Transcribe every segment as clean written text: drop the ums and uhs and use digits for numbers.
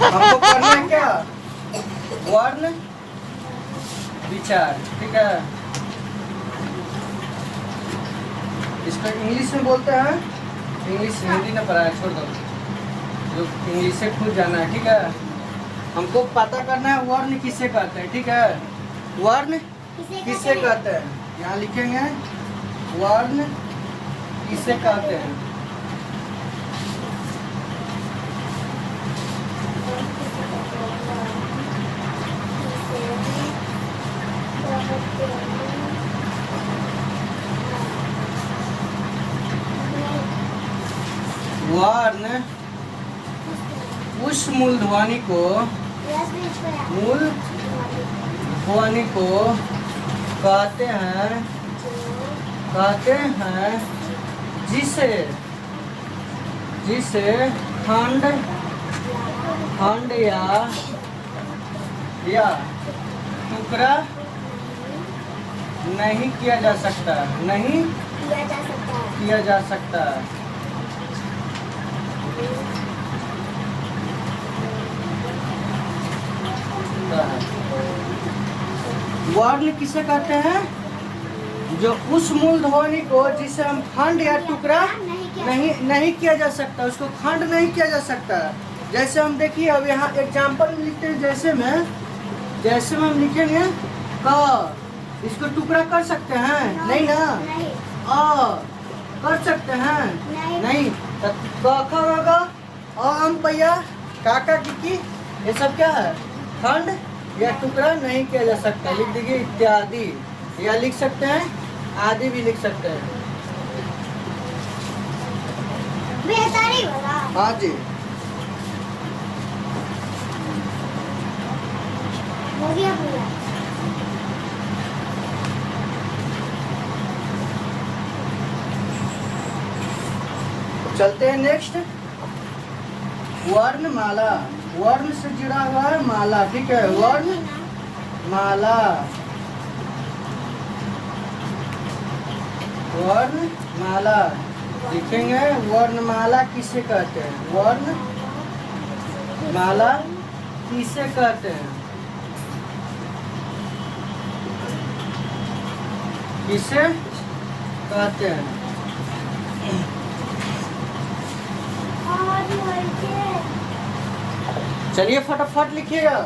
हमको करना है क्या, वर्ण विचार, ठीक है। इसको इंग्लिश में बोलते हैं, इंग्लिश हिंदी ना पढ़ा है, छोड़ दो, जो इंग्लिश से खुद जाना है, ठीक है। हमको पता करना है वर्ण किसे कहते हैं, ठीक है। वर्ण किसे कहते हैं, यहाँ लिखेंगे वर्ण किसे कहते हैं। वर्ण उस मूल ध्वनि को, मूल ध्वनि को कहते हैं जिसे खंड या टुकड़ा नहीं किया जा सकता, नहीं किया जा सकता। वर्ण किसे कहते हैं, जो उस मूल ध्वनि को जिसे हम खंड या टुकड़ा नहीं किया जा सकता, उसको खंड नहीं किया जा सकता। जैसे हम देखिए अब यहाँ एग्जाम्पल लिखते हैं, जैसे में हम लिखेंगे क, इसको टुकड़ा कर सकते हैं, नहीं ना। अ कर सकते हैं, नहीं। तो क ख ग घ, अ अम पैया, काका किकी, ये सब क्या है, खंड या टुकड़ा नहीं किया जा सकता। लिख दीजिए इत्यादि, या लिख सकते हैं आदि भी लिख सकते हैं। हाँ जी, चलते हैं नेक्स्ट। वर्णमाला, वर्ण से जुड़ा हुआ है माला, ठीक है। वर्ण माला, वर्णमाला लिखेंगे। वर्णमाला किसे कहते हैं, वर्णमाला किसे कहते हैं, किसे कहते हैं। चलिए फटाफट लिखिएगा।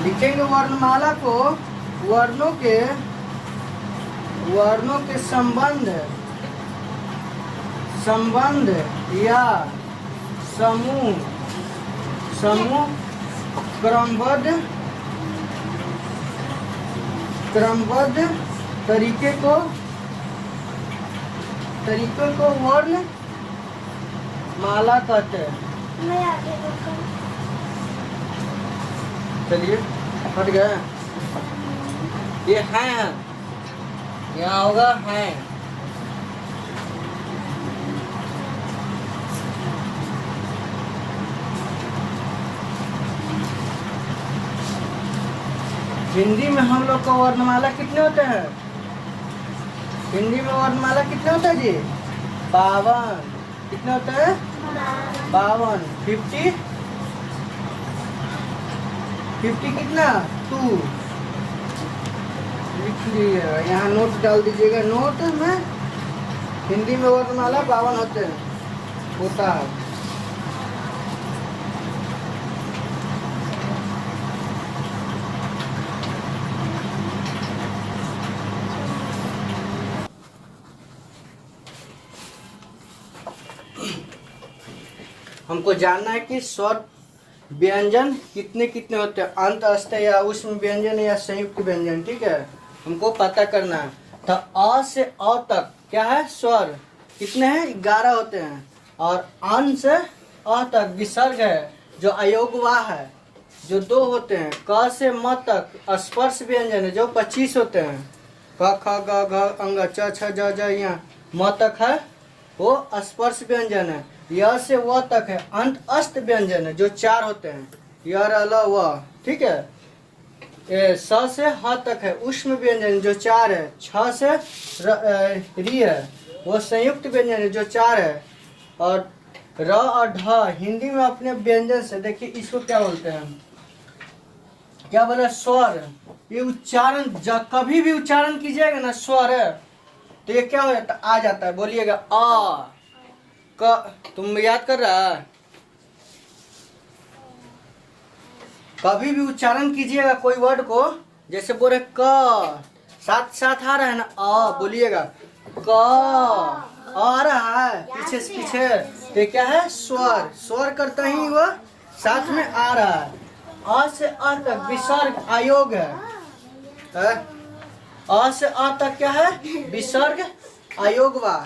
लिखेंगे वर्णमाला को वर्णों के संबंध या समूह क्रमबद्ध तरीके को वर्ण माला कहते हैं। चलिए हट गए, ये है, यहाँ होगा है। हिंदी में हम लोग का वर्णमाला कितने होते हैं, हिंदी में वर्णमाला कितने होते हैं जी, 52। कितने होते हैं, 52। 50 कितना, 2 लिख लीजिएगा, यहाँ नोट डाल दीजिएगा। नोट में हिंदी में वर्णमाला 52 होता है। हमको जानना है कि स्वर व्यंजन कितने कितने होते हैं, अंत अस्थ या उष्म व्यंजन या संयुक्त व्यंजन, ठीक है। हमको पता करना है। तो अ से अ तक क्या है, स्वर कितने हैं, 11 होते हैं। और अन से अ तक विसर्ग है जो अयोगवाह है, जो 2 होते हैं। क से म तक स्पर्श व्यंजन है जो 25 होते हैं। क ख ग घ अंग च छ ज ज यहाँ म तक है, वो स्पर्श व्यंजन है। य से व तक है अंत अस्त व्यंजन है जो 4 होते हैं। य र ल व, ठीक है। स से ह तक है उष्म व्यंजन जो 4 है। छ से री है वो संयुक्त व्यंजन है जो 4 है। और र और ढ हिंदी में अपने व्यंजन से, देखिए इसको क्या बोलते हैं, क्या बोला, स्वर। ये उच्चारण कभी भी उच्चारण कीजिएगा ना स्वर तो ये क्या हो जाता है, आ जाता है। बोलिएगा आ क, तुम याद कर रहा है? कभी भी उच्चारण कीजिएगा कोई वर्ड को, जैसे बोले क, साथ साथ आ रहा है ना आ, बोलिएगा क, आ रहा है पीछे से पीछे, तो क्या है, स्वर। स्वर करता ही वह साथ में आ रहा है। आ से आ तक विसर्ग आयोग है। आ से आ तक क्या है, विसर्ग आयोगवा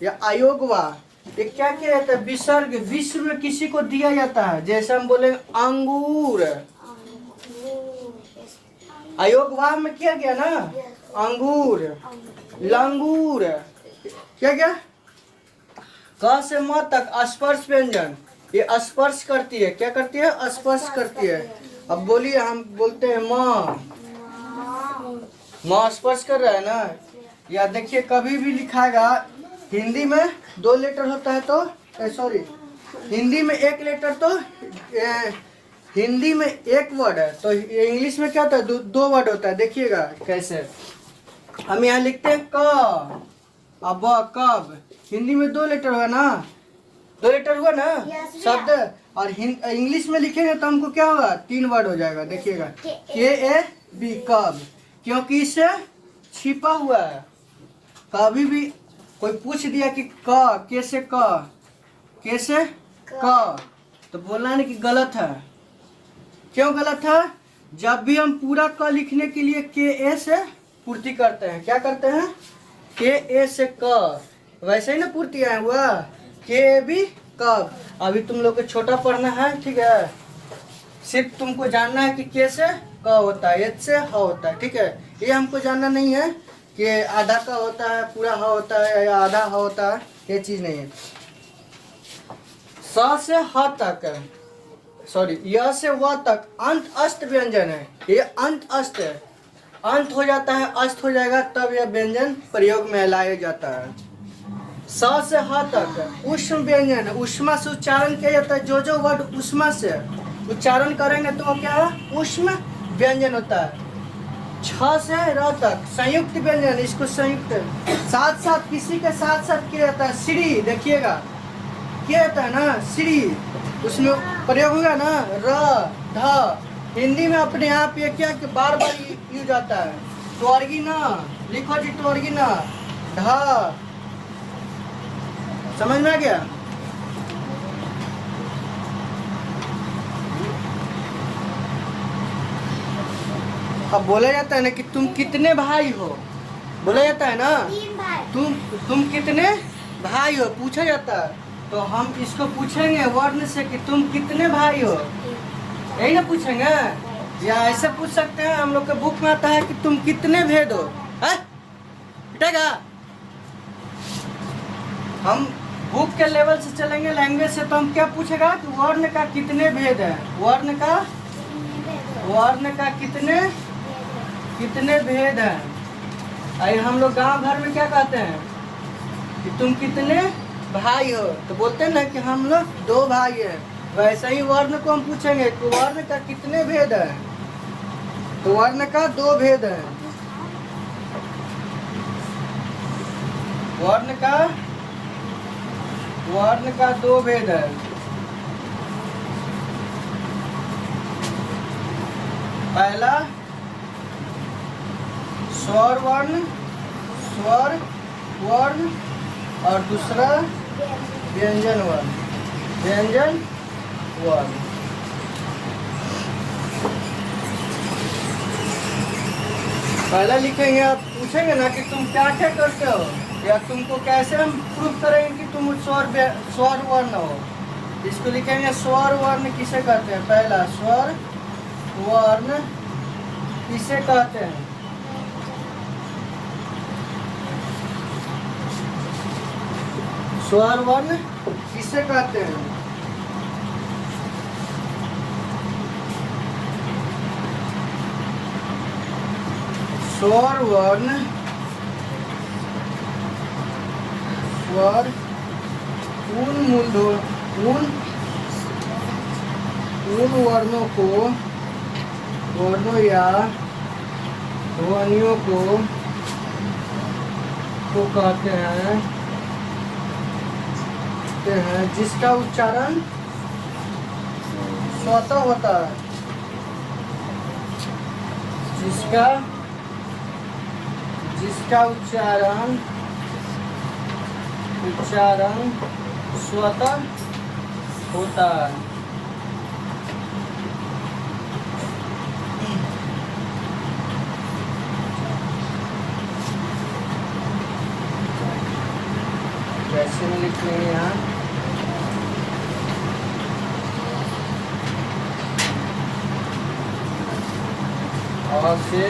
या आयोगवा। ये क्या क्या रहता है, विसर्ग विश्व में किसी को दिया जाता है। जैसे हम बोले अंगूर, आयोगवा में किया गया ना, अंगूर, लंगूर, क्या क्या। क से म तक स्पर्श व्यंजन, ये स्पर्श करती है, क्या करती है, स्पर्श करती है। अब बोलिए, हम बोलते हैं माँ, माँ स्पर्श कर रहा है ना। या देखिए कभी भी लिखाएगा, हिंदी में 2 लेटर होता है तो सॉरी, हिंदी में 1 लेटर तो हिंदी में 1 वर्ड है, तो इंग्लिश में क्या होता है, 2 वर्ड होता है। देखिएगा कैसे, हम यहाँ लिखते हैं क, अब कब, हिंदी में 2 लेटर हुआ ना, 2 लेटर हुआ ना शब्द। और इंग्लिश में लिखेंगे तो हमको क्या होगा, 3 वर्ड हो जाएगा। देखिएगा KAB, कब, क्योंकि इससे छिपा हुआ है। कभी भी कोई पूछ दिया कि क, कैसे क, कैसे क, तो बोलना है कि गलत है। क्यों गलत है, जब भी हम पूरा क लिखने के लिए KA से पूर्ति करते हैं, क्या करते हैं, KA से क, वैसे ही ना पूर्ति आया हुआ, KAB कब। अभी तुम लोग को छोटा पढ़ना है, ठीक है, सिर्फ तुमको जानना है कि कैसे क होता है, एच से ह होता है, ठीक है। ये हमको जानना नहीं है कि आधा का होता है, पूरा ह होता है या आधा ह होता है, ये चीज नहीं है। स से ह तक, सॉरी य से व तक अंत अस्त व्यंजन है। ये अंत अस्त है, अंत हो जाता है, अस्त हो जाएगा, तब यह व्यंजन प्रयोग में लाया जाता है। स से ह तक उष्म व्यंजन है, उष्मा से उच्चारण किया जाता है। जो वर्ड उष्मा से उच्चारण करेंगे तो वो क्या है, उष्म व्यंजन होता है। छ से र तक संयुक्त व्यंजन, इसको संयुक्त साथ साथ किसी के साथ साथ किया जाता है। श्री, देखिएगा किया जाता है ना, श्री, उसमें प्रयोग होगा ना, र ध, हिंदी में अपने आप ये क्या कि बार बार यूज आता है। त्वर्गी न, लिखो जी त्वर्गी न, ध, समझ में आ गया। अब बोला जाता है ना कि तुम कितने भाई हो, बोला जाता है ना, तुम कितने भाई हो, पूछा जाता है। तो हम इसको पूछेंगे वर्ण से कि तुम कितने भाई हो, यही ना पूछेंगे। या ऐसे पूछ सकते हैं, हम लोग के बुक में आता है कि तुम कितने भेद हो, है बेटा। हम बुक के लेवल से चलेंगे, लैंग्वेज से, तो हम क्या पूछेगा कि वर्ण का कितने भेद है, वर्ण का कितने भेद हैं। अरे हम लोग गांव घर में क्या कहते हैं कि तुम कितने भाई हो, तो बोलते हैं ना कि हम लोग 2 भाई हैं। वैसे ही वर्ण को हम पूछेंगे कि वर्ण का कितने भेद है, तो वर्ण का 2 भेद है। वर्ण का 2 भेद है। पहला स्वर वर्ण और दूसरा व्यंजन वर्ण। पहला लिखेंगे, आप पूछेंगे ना कि तुम क्या क्या करते हो, या तुमको कैसे हम प्रूफ करेंगे कि तुम स्वर वर्ण हो। इसको लिखेंगे स्वर वर्ण किसे कहते हैं। पहला स्वर वर्ण किसे कहते हैं, स्वर वर्ण किसे कहते हैं। स्वर वर्ण स्वर उन वर्णों या ध्वनियों को कहते हैं जिसका उच्चारण स्वतः होता है, जिसका उच्चारण स्वतः होता है। वैसे में लिख लेंगे यहाँ और से